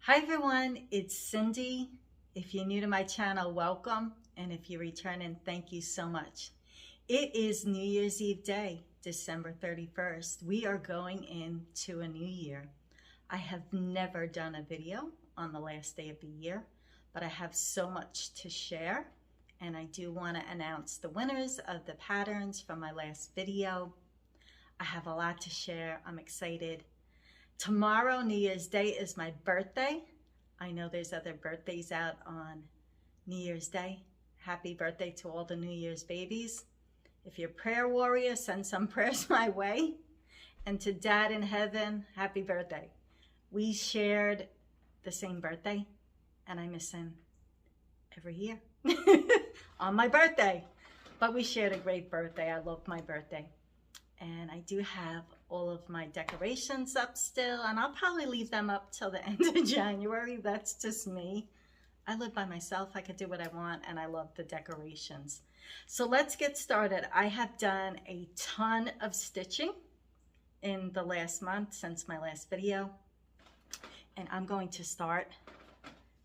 Hi everyone, it's Cindy. If you're new to my channel, welcome. And if you're returning, thank you so much. It is New Year's Eve day, December 31st. We are going into a new year. I have never done a video on the last day of the year, but I have so much to share. And I do want to announce the winners of the patterns from my last video. I have a lot to share. I'm excited. Tomorrow, New Year's Day, is my birthday. I know there's other birthdays out on New Year's Day. Happy birthday to all the New Year's babies. If you're a prayer warrior, send some prayers my way. And to Dad in heaven, happy birthday. We shared the same birthday, and I miss him every year on my birthday. But we shared a great birthday. I love my birthday. And I do have all of my decorations up still, and I'll probably leave them up till the end of January. That's just me. I live by myself. I could do what I want, and I love the decorations. So let's get started. I have done a ton of stitching in the last month since my last video, and I'm going to start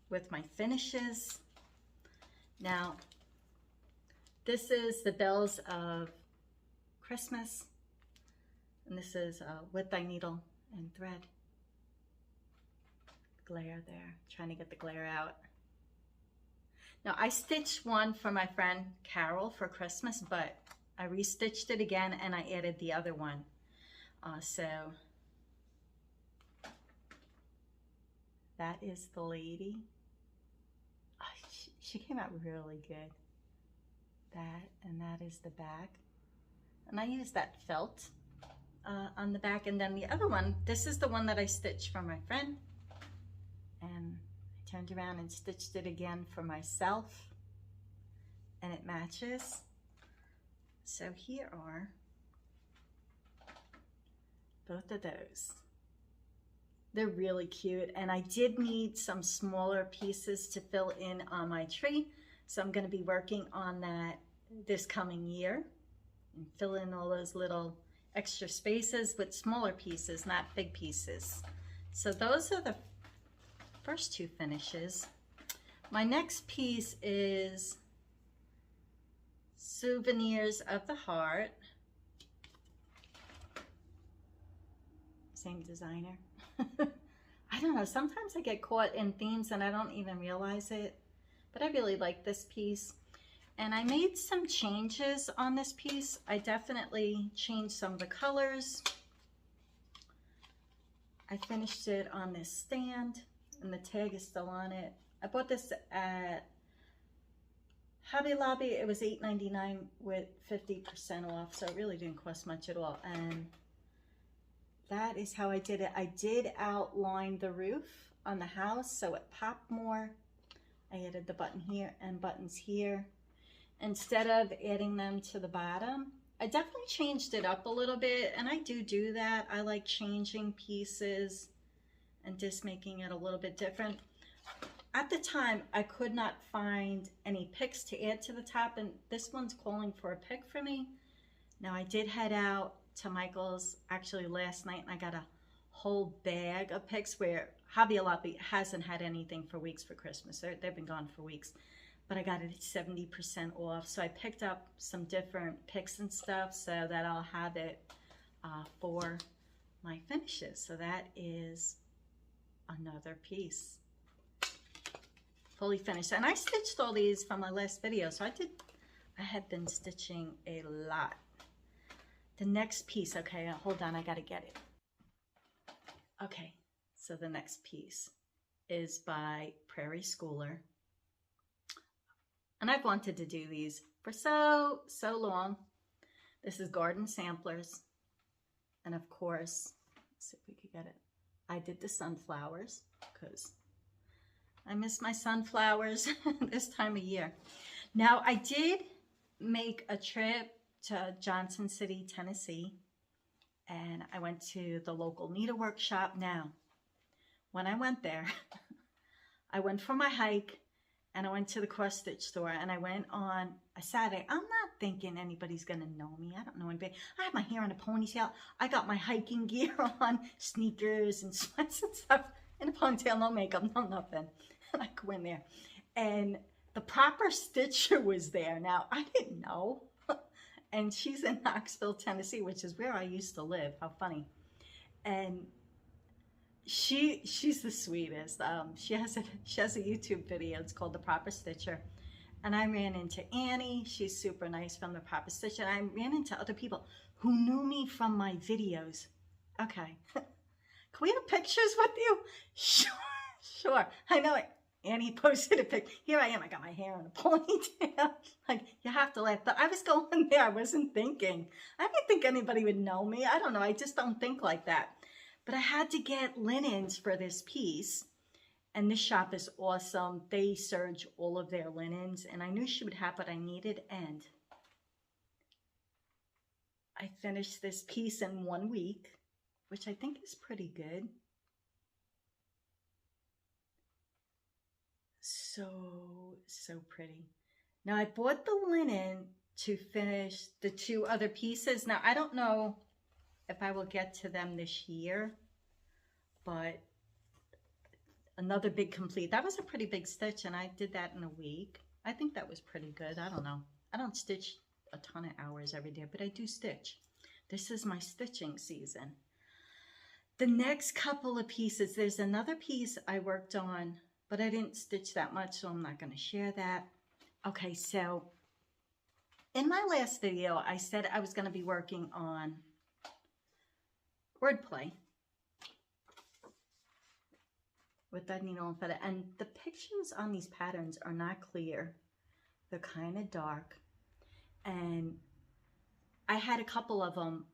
with my finishes. Now, this is the bells of Christmas. And this is with thy needle and thread. Glare there, trying to get the glare out. Now I stitched one for my friend Carol for Christmas, but I restitched it again and I added the other one. So that is the lady. Oh, she came out really good. That is the back. And I used that felt on the back, and then the other one, this is the one that I stitched for my friend, and I turned around and stitched it again for myself, and it matches. So here are both of those. They're really cute, and I did need some smaller pieces to fill in on my tree, so I'm going to be working on that this coming year and fill in all those little extra spaces with smaller pieces, not big pieces. So those are the first two finishes. My next piece is Souvenirs of the Heart. Same designer. I don't know, sometimes I get caught in themes and I don't even realize it, but I really like this piece. And I made some changes on this piece. I definitely changed some of the colors. I finished it on this stand, and the tag is still on it. I bought this at Hobby Lobby. It was $8.99 with 50% off, so it really didn't cost much at all. And that is how I did it. I did outline the roof on the house so it popped more. I added the button here and buttons here. Instead of adding them to the bottom, I definitely changed it up a little bit, and I do that. I like changing pieces and just making it a little bit different. At the time, I could not find any picks to add to the top, and this one's calling for a pick for me. Now, I did head out to Michael's actually last night, and I got a whole bag of picks where Hobby Lobby hasn't had anything for weeks for Christmas. They've been gone for weeks. But I got it at 70% off. So I picked up some different picks and stuff so that I'll have it for my finishes. So that is another piece. Fully finished. And I stitched all these from my last video. So I had been stitching a lot. The next piece, okay, hold on, I gotta get it. Okay, so the next piece is by Prairie Schooler. And I've wanted to do these for so long. This is Garden Samplers. And of course, let's see if we could get it. I did the sunflowers because I miss my sunflowers this time of year. Now, I did make a trip to Johnson City, Tennessee. And I went to the local needlework shop. Now, when I went there, I went for my hike. And I went to the cross stitch store, and I went on a Saturday. I'm not thinking anybody's going to know me. I don't know anybody. I have my hair in a ponytail. I got my hiking gear on, sneakers and sweats and stuff. in a ponytail, no makeup, no nothing. And I go in there, and the proper stitcher was there. Now, I didn't know. And she's in Knoxville, Tennessee, which is where I used to live. How funny. And she's the sweetest. She has a YouTube video. It's called The Proper Stitcher. And I ran into Annie. She's super nice from The Proper Stitcher. And I ran into other people who knew me from my videos. Okay. Can we have pictures with you? Sure, sure. I know it. Annie posted a pic. Here I am. I got my hair in a ponytail. Like, you have to laugh. But I was going there. I wasn't thinking. I didn't think anybody would know me. I don't know. I just don't think like that. But I had to get linens for this piece. And this shop is awesome. They serge all of their linens. And I knew she would have what I needed. And I finished this piece in 1 week, which I think is pretty good. So pretty. Now I bought the linen to finish the 2 other pieces. Now I don't know if I will get to them this year, but another big complete. That was a pretty big stitch, and I did that in a week. I think that was pretty good. I don't know. I don't stitch a ton of hours every day, but I do stitch. This is my stitching season. The next couple of pieces, there's another piece I worked on, but I didn't stitch that much, so I'm not going to share that. Okay, so in my last video, I said I was going to be working on Wordplay with that needle and feather. And the pictures on these patterns are not clear. They're kind of dark. And I had a couple of them,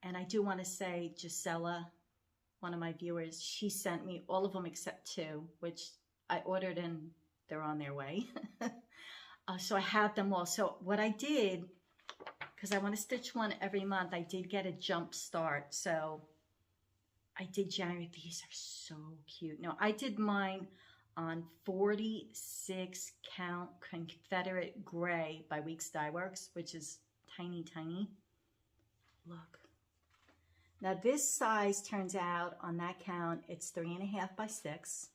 and I do want to say Gisela, one of my viewers, she sent me all of them except 2, which I ordered and they're on their way. So I have them all. So what I did, because I want to stitch one every month, I did get a jump start. So I did January. These are so cute. No, I did mine on 46 count Confederate Gray by Weeks Dye Works, which is tiny, tiny. Look. Now this size turns out on that count, it's 3.5 by 6.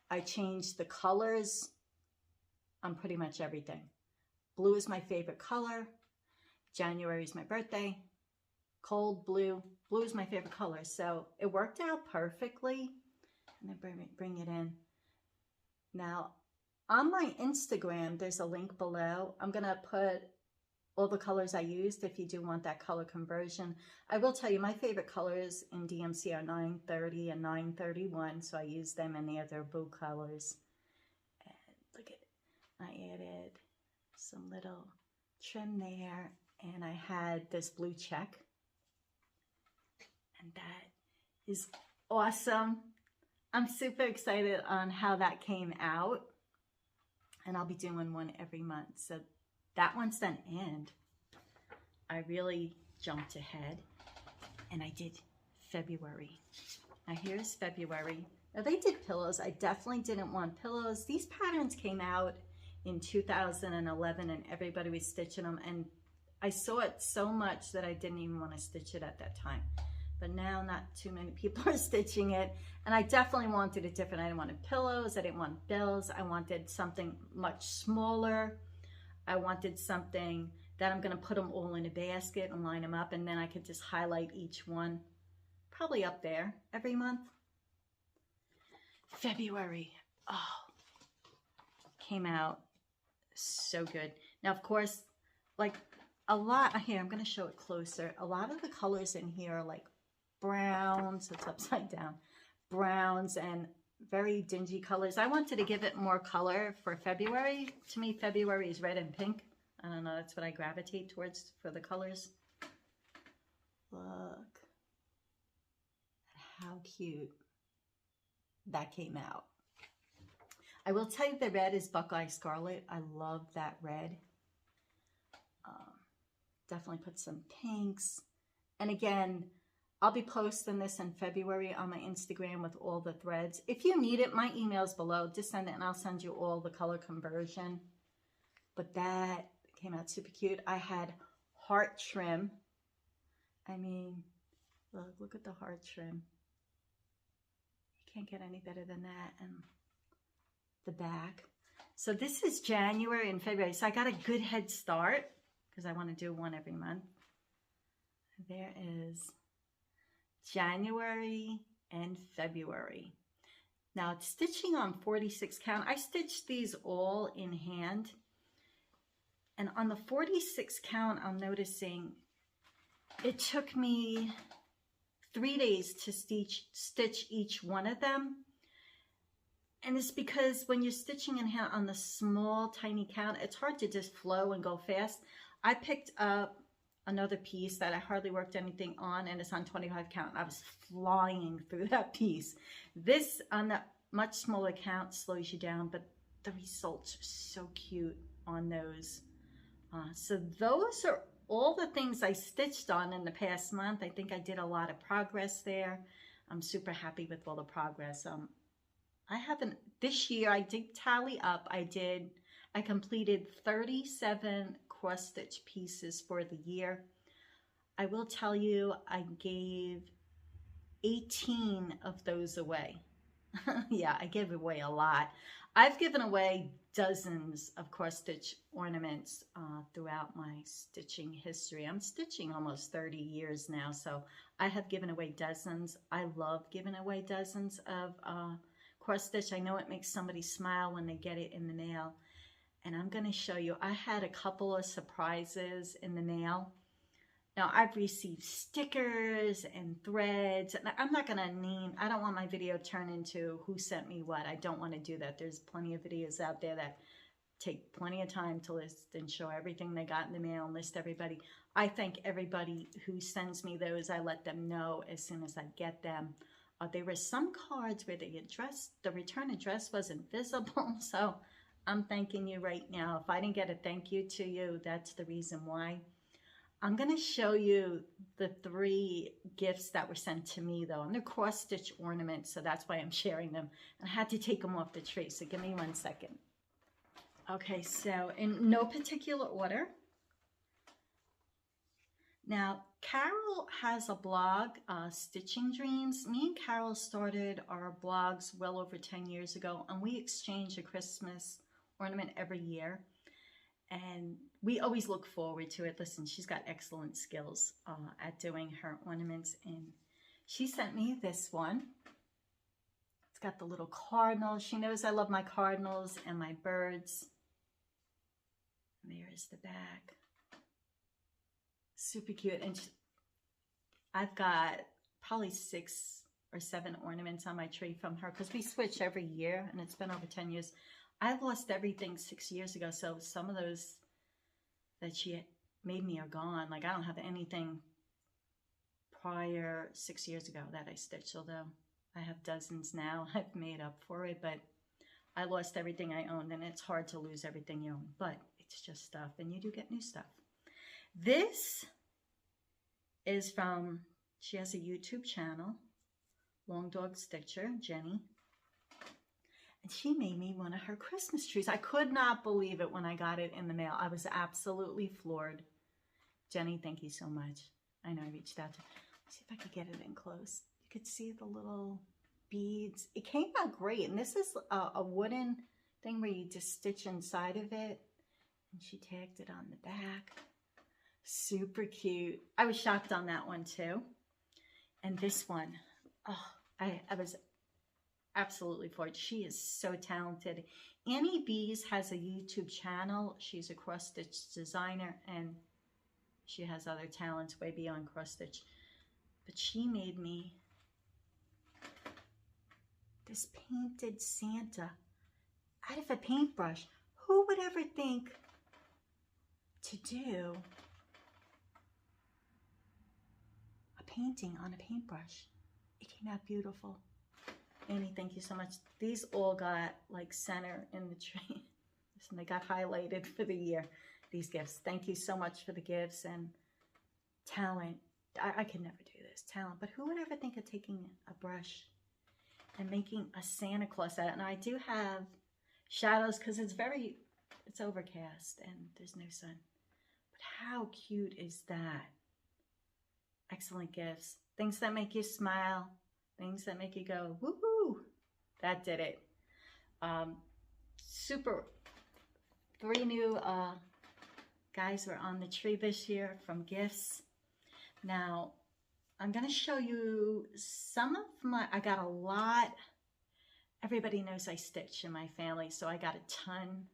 I changed the colors on pretty much everything. Blue is my favorite color. January is my birthday. Cold blue. Blue is my favorite color. So it worked out perfectly. And then bring it in. Now, on my Instagram, there's a link below. I'm going to put all the colors I used if you do want that color conversion. I will tell you my favorite colors in DMC are 930 and 931, so I use them in the other blue colors. And look at it. I added some little trim there, and I had this blue check. And that is awesome. I'm super excited on how that came out. And I'll be doing one every month. So that one's done, and I really jumped ahead, and I did February. Now here's February. Now they did pillows. I definitely didn't want pillows. These patterns came out in 2011, and everybody was stitching them, and I saw it so much that I didn't even want to stitch it at that time. But now not too many people are stitching it, and I definitely wanted it different. I didn't want pillows. I didn't want bills. I wanted something much smaller. I wanted something that I'm going to put them all in a basket and line them up, and then I could just highlight each one, probably up there every month. February, oh, came out so good. Now, of course, like a lot, here, I'm going to show it closer. A lot of the colors in here are like browns, it's upside down, browns and very dingy colors. I wanted to give it more color for February. To me, February is red and pink. I don't know, that's what I gravitate towards for the colors. Look at how cute that came out. I will tell you the red is Buckeye Scarlette. I love that red. Definitely put some pinks. And again, I'll be posting this in February on my Instagram with all the threads. If you need it, my email's below. Just send it and I'll send you all the color conversion. But that came out super cute. I had heart trim. I mean, look at the heart trim. It Can't get any better than that. And the back. So this is January and February. So I got a good head start because I want to do one every month. There is January and February. Now it's stitching on 46 count. I stitched these all in hand. And on the 46 count, I'm noticing it took me 3 days to stitch each one of them. And it's because when you're stitching in hand on the small, tiny count, it's hard to just flow and go fast. I picked up another piece that I hardly worked anything on, and it's on 25 count. I was flying through that piece. This on the much smaller count slows you down, but the results are so cute on those. So those are all the things I stitched on in the past month. I think I did a lot of progress there. I'm super happy with all the progress. I haven't, this year I did tally up. I completed 37 cross stitch pieces for the year. I will tell you, I gave 18 of those away. Yeah, I gave away a lot. I've given away dozens of cross stitch ornaments throughout my stitching history. I'm stitching almost 30 years now, so I have given away dozens. I love giving away dozens of cross stitch. I know it makes somebody smile when they get it in the mail. And I'm going to show you, I had a couple of surprises in the mail. Now, I've received stickers and threads, and I'm not going to name, I don't want my video turned into who sent me what. I don't want to do that. There's plenty of videos out there that take plenty of time to list and show everything they got in the mail and list everybody. I thank everybody who sends me those. I let them know as soon as I get them. There were some cards where the return address wasn't visible, so I'm thanking you right now. If I didn't get a thank you to you, that's the reason why. I'm going to show you the 3 gifts that were sent to me, though. And they're cross-stitch ornaments, so that's why I'm sharing them. And I had to take them off the tree, so give me 1 second. Okay, so in no particular order. Now, Carol has a blog, Stitching Dreams. Me and Carol started our blogs well over 10 years ago, and we exchange a Christmas ornament every year. And we always look forward to it. Listen, she's got excellent skills at doing her ornaments. And she sent me this one. It's got the little cardinal. She knows I love my cardinals and my birds. And there's the back. Super cute. And I've got probably 6 or 7 ornaments on my tree from her because we switch every year, and it's been over 10 years. I lost everything 6 years ago, so some of those that she made me are gone. Like, I don't have anything prior 6 years ago that I stitched, although I have dozens now. I've made up for it, but I lost everything I owned, and it's hard to lose everything you own, but it's just stuff, and you do get new stuff. This is from, she has a YouTube channel, Long Dog Stitcher, Jenny. And she made me one of her Christmas trees. I could not believe it when I got it in the mail. I was absolutely floored. Jenny, thank you so much. I know I reached out to her. Let's see if I could get it in close. You could see the little beads. It came out great. And this is a wooden thing where you just stitch inside of it. And she tagged it on the back. Super cute. I was shocked on that one too. And this one, oh, I was absolutely floored. She is so talented. Annie Bees has a YouTube channel. She's a cross-stitch designer, and she has other talents way beyond cross-stitch. But she made me this painted Santa out of a paintbrush. Who would ever think to do a painting on a paintbrush? It came out beautiful. Annie, thank you so much. These all got like center in the tree. Listen, they got highlighted for the year, these gifts. Thank you so much for the gifts and talent. I could never do this, talent. But who would ever think of taking a brush and making a Santa Claus out? And I do have shadows because it's overcast and there's no sun. But how cute is that? Excellent gifts. Things that make you smile. Things that make you go, woohoo! that did it. Super, 3 new guys were on the tree this year from gifts. Now, I'm going to show you some of my, I got a lot. Everybody knows I stitch in my family, so I got a ton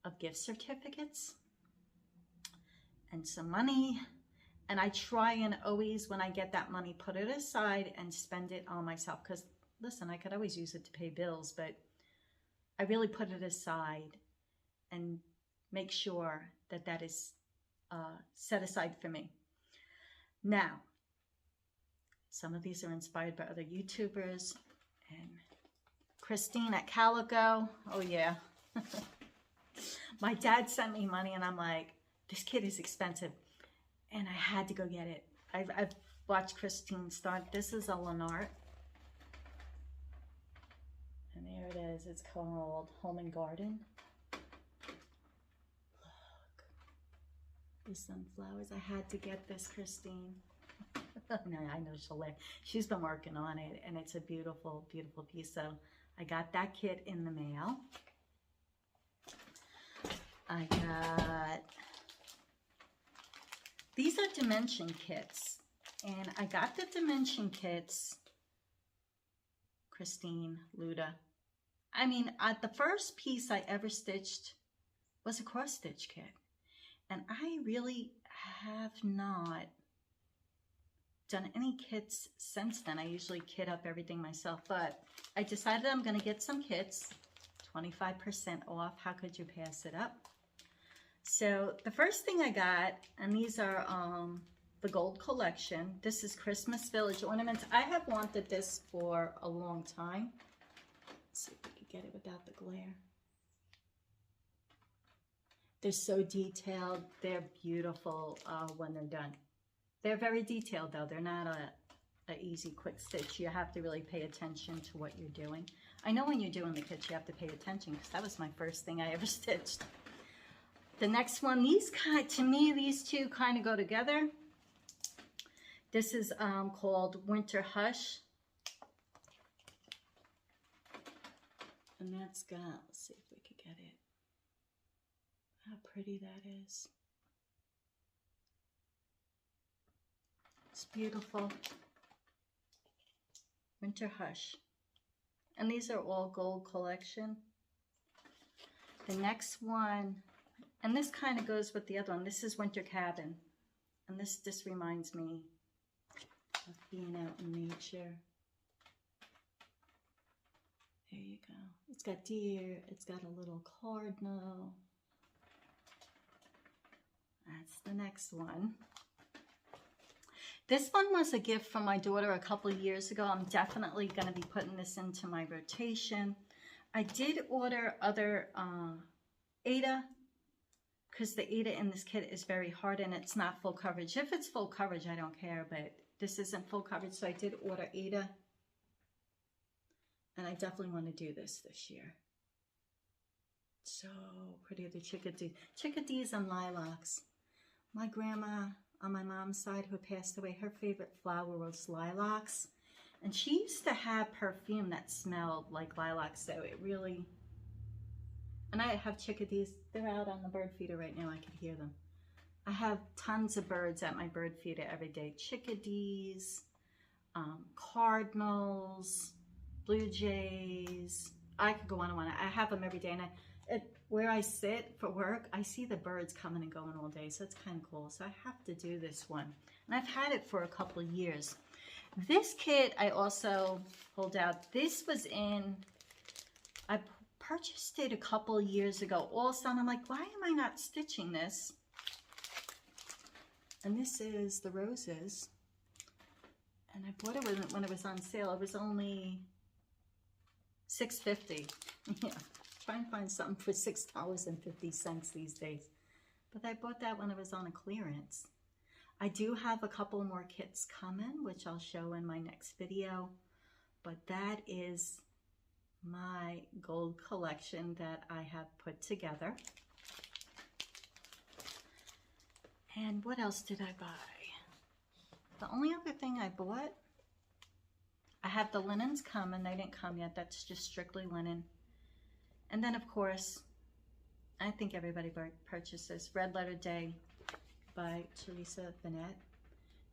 of gift certificates and some money. And I try and always, when I get that money, put it aside and spend it on myself. Because, listen, I could always use it to pay bills, but I really put it aside and make sure that that is set aside for me. Now, some of these are inspired by other YouTubers. And Christine at Calico, oh yeah. My dad sent me money and I'm like, this kit is expensive. And I had to go get it. I've watched Christine start. This is a Lennart. And there it is. It's called Home and Garden. Look. There's some flowers. I had to get this, Christine. No, I know she'll laugh. She's been working on it, and it's a beautiful, beautiful piece. So I got that kit in the mail. I got, these are dimension kits, and I got the dimension kits, Christine, Luda. I mean, the first piece I ever stitched was a cross stitch kit, and I really have not done any kits since then. I usually kit up everything myself, but I decided I'm going to get some kits, 25% off. How could you pass it up? So the first thing I got, and these are the gold collection. This is Christmas Village ornaments. I have wanted this for a long time. Let's see if we can get it without the glare. They're so detailed. They're beautiful when they're done. They're very detailed though. They're not a easy quick stitch. You have to really pay attention to what you're doing. I know when you're doing the kits you have to pay attention because that was my first thing I ever stitched. The next one, these kind, to me, these two kind of go together. This is called Winter Hush. And that's got, let's see if we could get it. How pretty that is. It's beautiful. Winter Hush. And these are all gold collection. The next one, and this kind of goes with the other one. This is Winter Cabin. And this reminds me of being out in nature. There you go. It's got deer. It's got a little cardinal. That's the next one. This one was a gift from my daughter a couple of years ago. I'm definitely going to be putting this into my rotation. I did order other Aida, because the Aida in this kit is very hard and it's not full coverage. If it's full coverage, I don't care, but this isn't full coverage, so I did order Aida. And I definitely want to do this year. So pretty, the chickadees and lilacs. My grandma on my mom's side who passed away, her favorite flower was lilacs. And she used to have perfume that smelled like lilacs, so it really... And I have chickadees. They're out on the bird feeder right now. I can hear them. I have tons of birds at my bird feeder every day. Chickadees, cardinals, blue jays. I could go on and on. I have them every day. And where I sit for work, I see the birds coming and going all day. So it's kind of cool. So I have to do this one. And I've had it for a couple of years. This kit I also pulled out. This was in... I purchased it a couple years ago also, and I'm like, why am I not stitching this? And this is the roses, and I bought it when it was on sale. It was only $6.50. Yeah, try and find something for $6.50 these days. But I bought that when it was on a clearance. I do have a couple more kits coming, which I'll show in my next video, but that is my gold collection that I have put together. And what else did I buy? The only other thing I bought, I have the linens coming. They didn't come yet. That's just strictly linen. And then, of course, I think everybody purchases Red Letter Day by Teresa Bennett.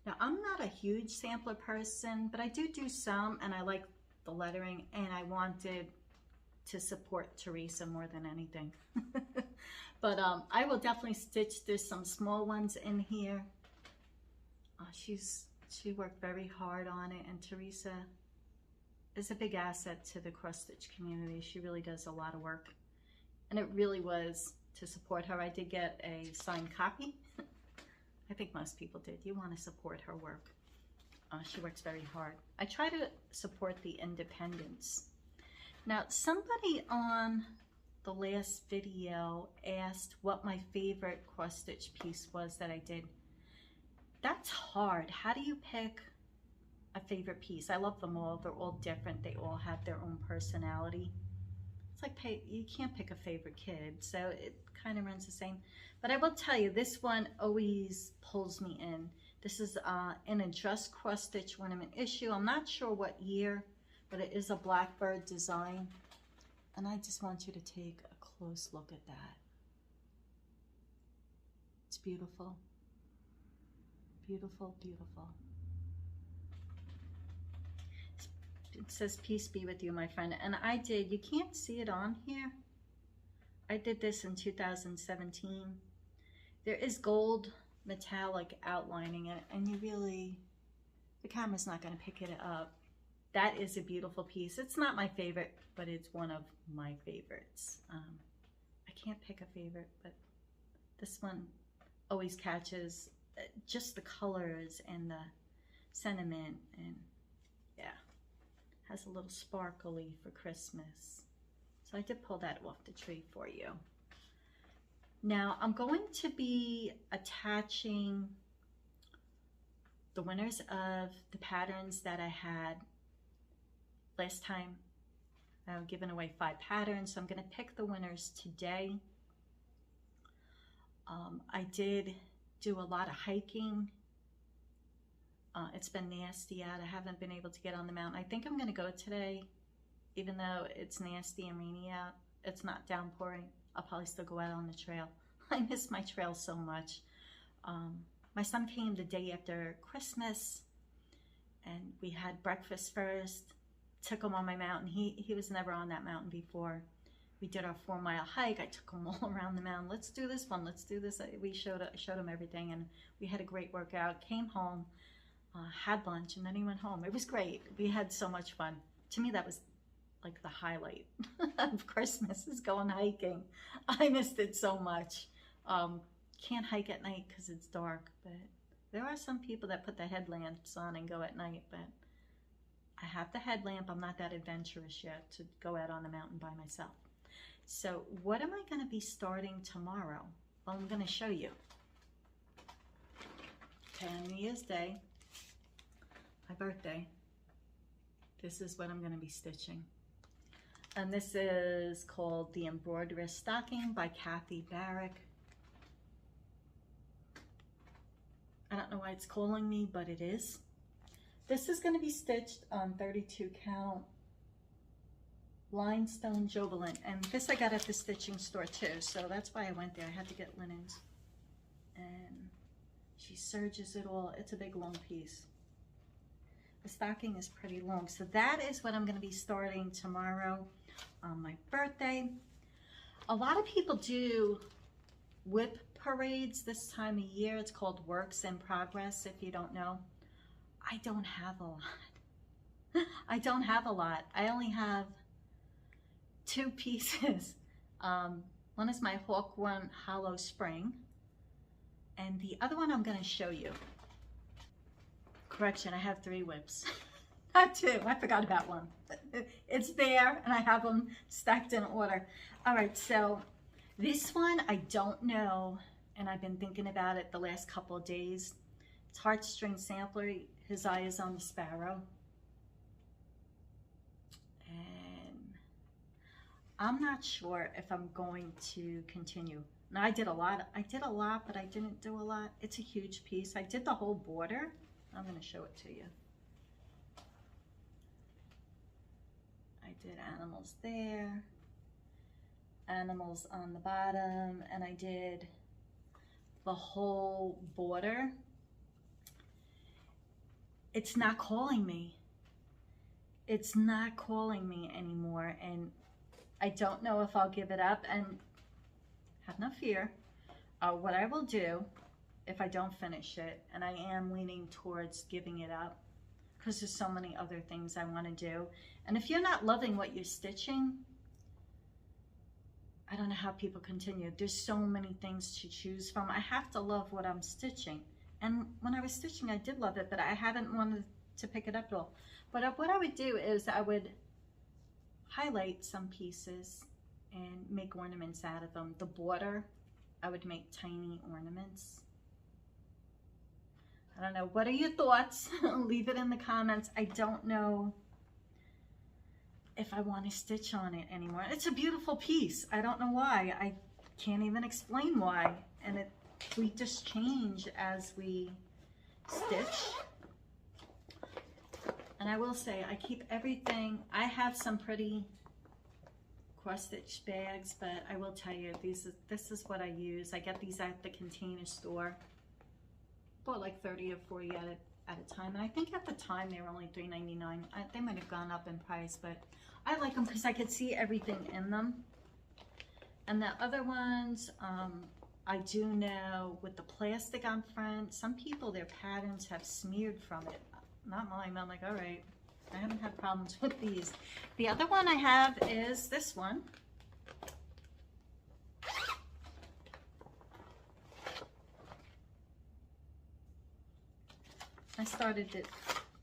Now, I'm not a huge sampler person, but I do some, and I like the lettering, and I wanted to support Teresa more than anything. But I will definitely stitch. There's some small ones in here. She worked very hard on it, and Teresa is a big asset to the cross stitch community. She really does a lot of work, and it really was to support her. I did get a signed copy. I think most people did. You want to support her work. She works very hard. I try to support the independents. Now, somebody on the last video asked what my favorite cross stitch piece was that I did. That's hard. How do you pick a favorite piece? I love them all. They're all different. They all have their own personality. It's like you can't pick a favorite kid, so it kind of runs the same. But I will tell you, this one always pulls me in. This is in a just cross stitch ornament issue. I'm not sure what year, but it is a blackbird design. And I just want you to take a close look at that. It's beautiful. Beautiful, beautiful. It says, peace be with you, my friend. And I did, you can't see it on here. I did this in 2017. There is gold metallic outlining it, and the camera's not going to pick it up. That is a beautiful piece. It's not my favorite, but it's one of my favorites. I can't pick a favorite, but this one always catches just the colors and the sentiment, and yeah, has a little sparkly for Christmas. So I did pull that off the tree for you. Now I'm going to be attaching the winners of the patterns that I had last time. I've given away 5 patterns, so I'm going to pick the winners today. I did do a lot of hiking. It's been nasty out. I haven't been able to get on the mountain. I think I'm going to go today, even though it's nasty and rainy out. It's not downpouring. I'll probably still go out on the trail. I miss my trail so much. My son came the day after Christmas, and we had breakfast first. Took him on my mountain. He was never on that mountain before. We did our 4-mile hike. I took him all around the mountain. Let's do this one. Let's do this. We showed him everything, and we had a great workout. Came home, had lunch, and then he went home. It was great. We had so much fun. To me, that was like the highlight of Christmas, is going hiking. I missed it so much. Can't hike at night because it's dark, but there are some people that put the headlamps on and go at night, but I have the headlamp. I'm not that adventurous yet to go out on the mountain by myself. So what am I going to be starting tomorrow? Well, I'm going to show you. Okay, on New Year's Day, my birthday, this is what I'm going to be stitching. And this is called The Embroiderer's Stocking by Kathy Barrick. I don't know why it's calling me, but it is. This is going to be stitched on 32 count limestone jovelin, and this I got at the stitching store too, so that's why I went there. I had to get linens, and she serges it all. It's a big long piece. The stocking is pretty long, so that is what I'm going to be starting tomorrow on my birthday. A lot of people do whip parades this time of year. It's called Works in Progress, if you don't know. I don't have a lot. I don't have a lot. I only have 2 pieces. One is my Hawkworm Hollow Spring, and the other one I'm going to show you. Correction, I have 3 whips. Not 2. I forgot about one. It's there, and I have them stacked in order. All right, so this one I don't know, and I've been thinking about it the last couple of days. It's Heartstring Sampler. His eye is on the sparrow. And I'm not sure if I'm going to continue. Now, I did a lot, but I didn't do a lot. It's a huge piece. I did the whole border. I'm going to show it to you. did animals there, animals on the bottom, and I did the whole border. It's not calling me. It's not calling me anymore, and I don't know if I'll give it up. And have no fear. What I will do if I don't finish it, and I am leaning towards giving it up because there's so many other things I want to do. And if you're not loving what you're stitching, I don't know how people continue. There's so many things to choose from. I have to love what I'm stitching. And when I was stitching, I did love it, but I haven't wanted to pick it up at all. But what I would do is I would highlight some pieces and make ornaments out of them. The border, I would make tiny ornaments. I don't know. What are your thoughts? Leave it in the comments. I don't know if I want to stitch on it anymore. It's a beautiful piece. I don't know why. I can't even explain why. And we just change as we stitch. And I will say, I keep everything. I have some pretty cross-stitch bags, but I will tell you, this is what I use. I get these at the Container Store. Bought like 30 or 40 at a time, and I think at the time they were only $3.99. They might have gone up in price, but I like them because I could see everything in them. And the other ones, I do know with the plastic on front, some people, their patterns have smeared from it. Not mine. I'm like, all right, I haven't had problems with these. The other one I have is this one. I started it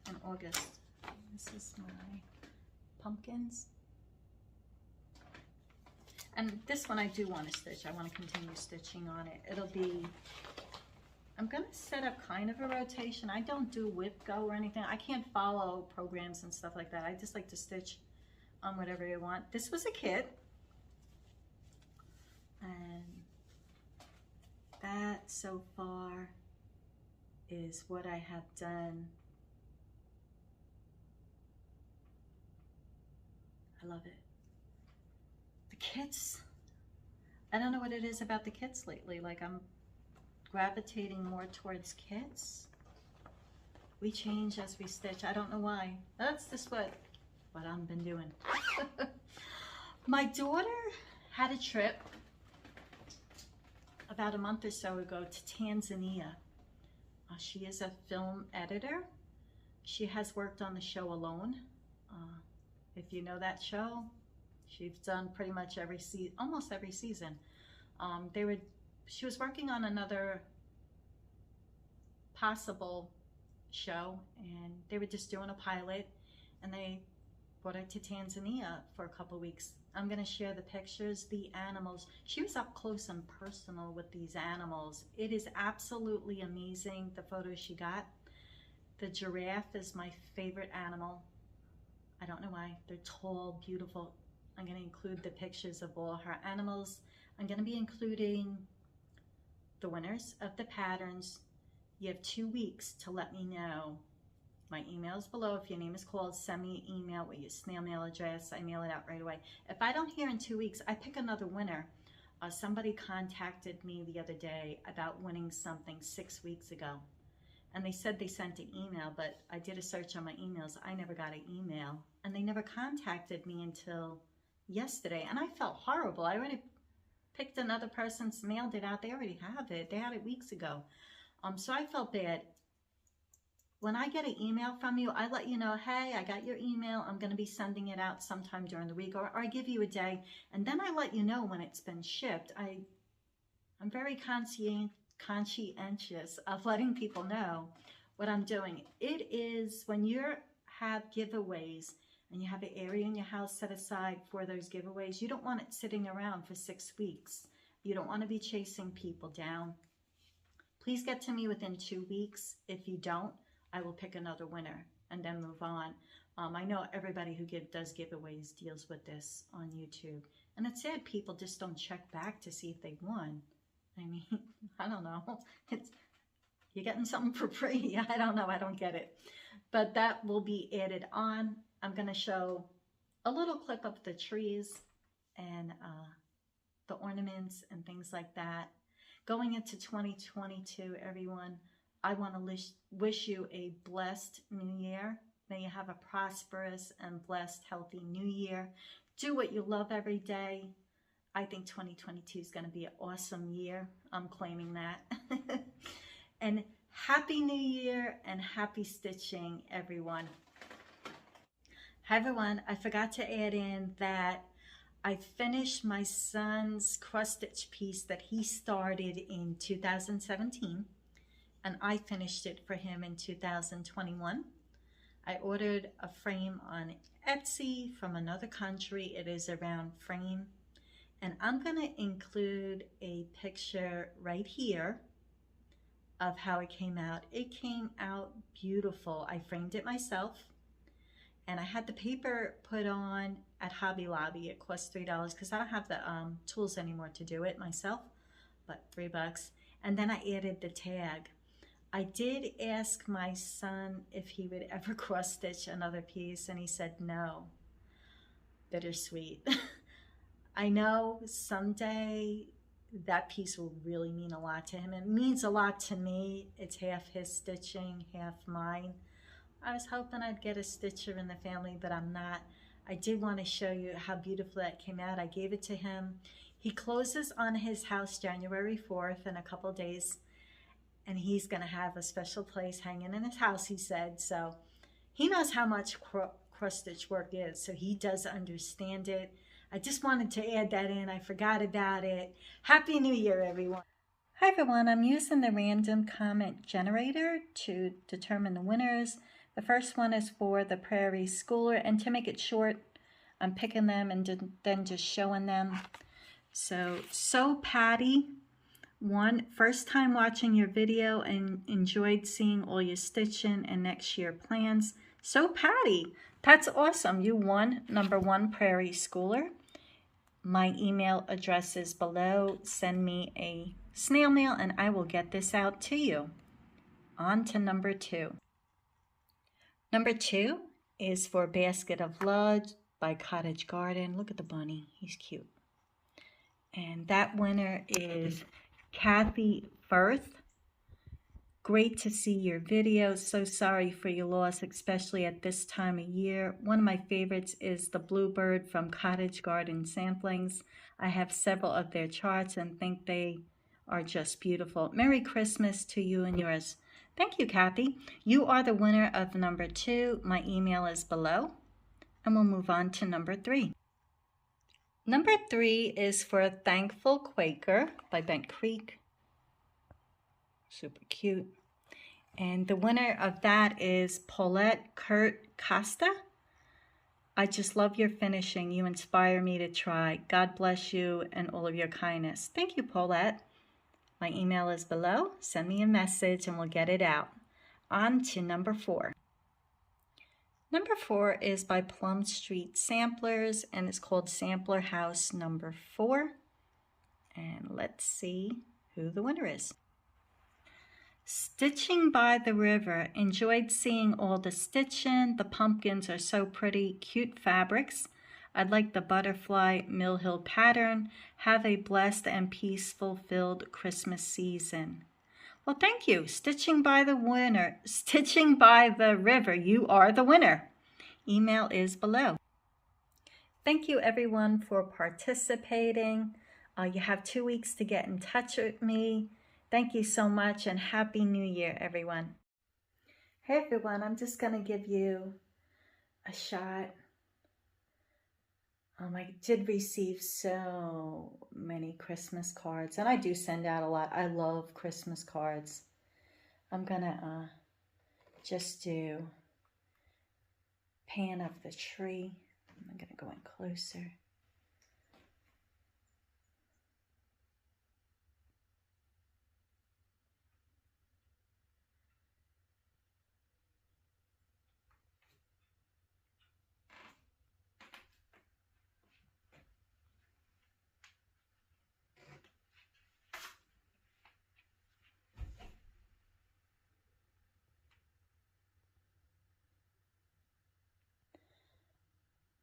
in August. This is my pumpkins. And this one I do want to stitch. I want to continue stitching on it. It'll be, I'm going to set up kind of a rotation. I don't do whip go or anything. I can't follow programs and stuff like that. I just like to stitch on whatever I want. This was a kit. And that so far is what I have done. I love it. The kits, I don't know what it is about the kits lately. Like I'm gravitating more towards kits. We change as we stitch. I don't know why. That's just what I've been doing. My daughter had a trip about a month or so ago to Tanzania. She is a film editor. She has worked on the show Alone. If you know that show, she's done pretty much almost every season. She was working on another possible show, and they were just doing a pilot, and they brought her to Tanzania for a couple weeks. I'm going to share the pictures, the animals. She was up close and personal with these animals. It is absolutely amazing, the photos she got. The giraffe is my favorite animal. I don't know why. They're tall, beautiful. I'm going to include the pictures of all her animals. I'm going to be including the winners of the patterns. You have 2 weeks to let me know. My email is below. If your name is called, send me an email with your snail mail address. I mail it out right away. If I don't hear in 2 weeks, I pick another winner. Somebody contacted me the other day about winning something 6 weeks ago. And they said they sent an email, but I did a search on my emails. I never got an email. And they never contacted me until yesterday. And I felt horrible. I already picked another person's, mailed it out. They already have it. They had it weeks ago. So I felt bad. When I get an email from you, I let you know, hey, I got your email. I'm going to be sending it out sometime during the week, or I give you a day. And then I let you know when it's been shipped. I'm very conscientious of letting people know what I'm doing. It is when you have giveaways and you have an area in your house set aside for those giveaways, you don't want it sitting around for 6 weeks. You don't want to be chasing people down. Please get to me within 2 weeks. If you don't, I will pick another winner and then move on. I know everybody who does giveaways deals with this on YouTube. And it's sad people just don't check back to see if they won. I mean, I don't know. You're getting something for free. I don't know. I don't get it. But that will be added on. I'm going to show a little clip of the trees and the ornaments and things like that. Going into 2022, everyone, I want to wish you a blessed new year. May you have a prosperous and blessed, healthy new year. Do what you love every day. I think 2022 is going to be an awesome year. I'm claiming that. And Happy New Year and happy stitching, everyone. Hi, everyone. I forgot to add in that I finished my son's cross-stitch piece that he started in 2017, and I finished it for him in 2021. I ordered a frame on Etsy from another country. It is a round frame, and I'm going to include a picture right here of how it came out. It came out beautiful. I framed it myself, and I had the paper put on at Hobby Lobby. It cost $3 because I don't have the tools anymore to do it myself, but $3. And then I added the tag. I did ask my son if he would ever cross stitch another piece, and he said no. Bittersweet. I know someday that piece will really mean a lot to him. It means a lot to me. It's half his stitching, half mine. I was hoping I'd get a stitcher in the family, but I'm not. I did want to show you how beautiful that came out. I gave it to him. He closes on his house January 4th in a couple days, and he's going to have a special place hanging in his house, he said. So he knows how much cross-stitch work is, so he does understand it. I just wanted to add that in. I forgot about it. Happy New Year, everyone. Hi, everyone. I'm using the random comment generator to determine the winners. The first one is for the Prairie Schooler, and to make it short, I'm picking them and then just showing them. So Patty won. First time watching your video and enjoyed seeing all your stitching and next year plans. So Patty, that's awesome. You won number 1 Prairie Schooler. My email address is below. Send me a snail mail and I will get this out to you. On to number 2. Number 2 is for Basket of Love by Cottage Garden. Look at the bunny. He's cute. And that winner is Kathy Firth. Great to see your video. So sorry for your loss, especially at this time of year. One of my favorites is the Bluebird from Cottage Garden Samplers. I have several of their charts and think they are just beautiful. Merry Christmas to you and yours. Thank you, Kathy. You are the winner of number 2. My email is below. And we'll move on to number 3. Number 3 is for Thankful Quaker by Bent Creek. Super cute. And the winner of that is Paulette Kurt Costa. I just love your finishing. You inspire me to try. God bless you and all of your kindness. Thank you, Paulette. My email is below. Send me a message and we'll get it out. On to number 4. Number 4 is by Plum Street Samplers, and it's called Sampler House number 4. And let's see who the winner is. Stitching by the River. Enjoyed seeing all the stitching. The pumpkins are so pretty. Cute fabrics. I'd like the butterfly Mill Hill pattern. Have a blessed and peaceful filled Christmas season. Well, thank you. Stitching by the River. You are the winner. Email is below. Thank you, everyone, for participating. You have 2 weeks to get in touch with me. Thank you so much, and Happy New Year, everyone. Hey, everyone. I'm just going to give you a shot. I did receive so many Christmas cards, and I do send out a lot. I love Christmas cards. I'm going to just do pan of the tree. I'm going to go in closer.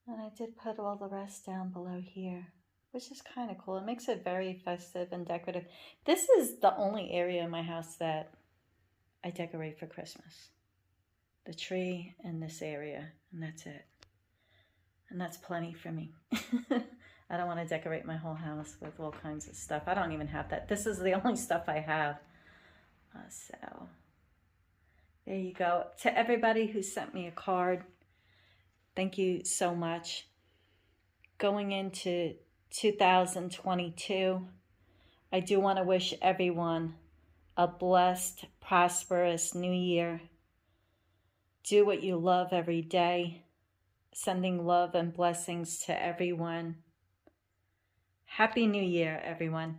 And I did put all the rest down below here, which is kind of cool. It makes it very festive and decorative. This is the only area in my house that I decorate for Christmas. The tree and this area, and that's it. And that's plenty for me. I don't want to decorate my whole house with all kinds of stuff. I don't even have that. This is the only stuff I have. So there you go. To everybody who sent me a card, thank you so much. Going into 2022, I do want to wish everyone a blessed, prosperous new year. Do what you love every day. Sending love and blessings to everyone. Happy New Year, everyone.